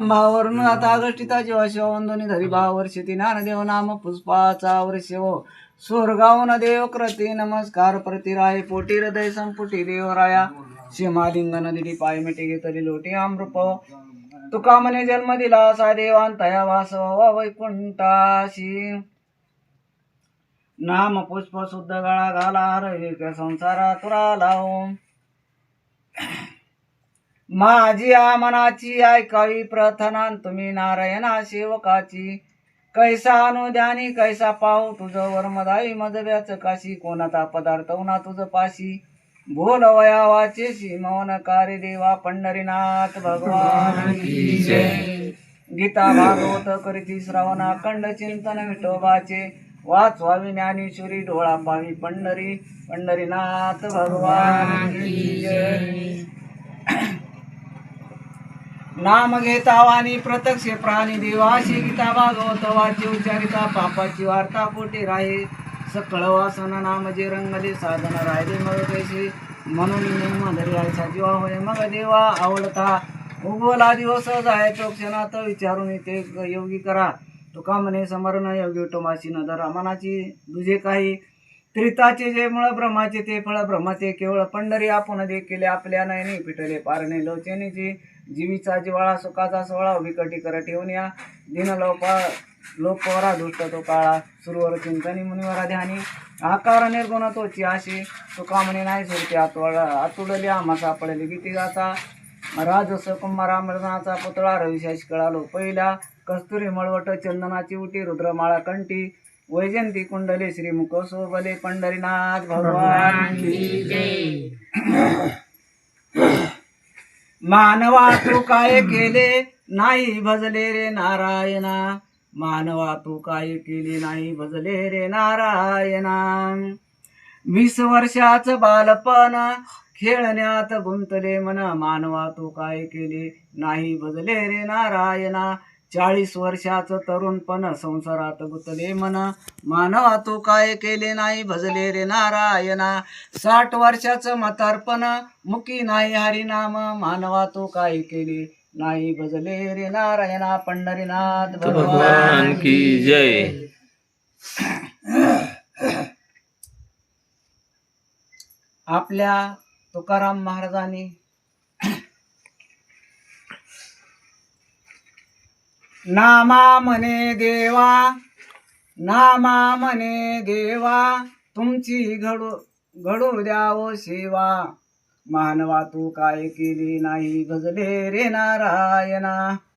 भावरून आता आगष्टिता जेव्हा शिववंदनी धरी भावर्षी ती ज्ञानदेव नाम पुष्पाचा वर्ष हो स्वर्गावन देव कृती नमस्कार प्रतिराय पोटी हृदय संपुटी देवराया सीमालिंग नदी पाय मिटी घेतली लोटी अमृप तुका म्हणे जन्म दिला असा देवांतया वासवा वैकुंठाशी नाम पुष्प शुद्ध गळा घाला रविक संसारा तुरा लावू माझी मनाची ऐकावी प्रार्थना तुम्ही नारायणा सेवकाची कैसा अनुध्यानी कैसा पाहू तुझं वर्मदाई मजव्याच काशी कोणता पदार्थ उना तुझ पाशी बोल वया वाचेशी मौन कार्य देवा पंढरीनाथ भगवान की जय. गीता भागवत करीती श्रवण अखंड चिंतन विठोबाचे वाचवावी ज्ञानेश्वरी डोळा पावी पंढरीनाथ भगवान की जय. नाम घेता वाणी प्रत्यक्ष प्राणी देवाशी गीता भागवत वाची उच्चारिता पापाची वार्ता पोटी राहे सकळ वासन नाम जे रंगले साधन राहिले मग कैसे म्हणून नेम धरी आयचा जीवा होय मग देवा आवडता उगवला दिवस जाय तो क्षणात विचारून ते योगी करा तुका म्हणे समरण योगी टोमाशी नदर मनाची तुझे काही त्रिताचे जे मुळ ब्रह्माचे ते फळ ब्रह्माचे केवळ पंढरी आपण दे केले आपल्या नयनी पिटले पारणे लोचनीचे जीवीचा जिवाळा सुखाचा सोहळा विकटी कर ठेवून या दिन लोकवरा दुष्ट तो काळा सुरवर चिंतनी मुनिवरा ध्यानी आकार निर्गुण तोची आशी तुका म्हणे नाही सोडते आतुडली आम्हा सापडली गीती गाता राजस कुंभारा मृदनाचा पुतळा रविशेष कळालो पहिला कस्तुरी मळवट चंदनाची उटी रुद्रमाळा कंठी वैजंती कुंडले श्रीमुख सोबले पंढरीनाथ भगवान की जय. मानवा तू काय केले नाही भजले रे नारायणा मानवा तू काय केले नाही भजले रे नारायणा 20 वर्षाचं बालपण खेळण्यात गुंतले मन मानवा तू काय केले नाही भजले रे नारायणा 40 वर्षाचं तरुणपण संसारात गुंतले मन मानवा तू काय केले नाही भजले रे नारायणा 60 वर्षाचं म्हातारपण मुकी नाही हरिनाम मानवा तू काय केले नाही भजले रे नारायणा पंढरीनाथ भगवान की जय. आपल्या तुकाराम महाराजांनी नामा म्हणे देवा तुमची घडू द्यावो सेवा मानवा तू काय केली नाही भजले रे नारायणा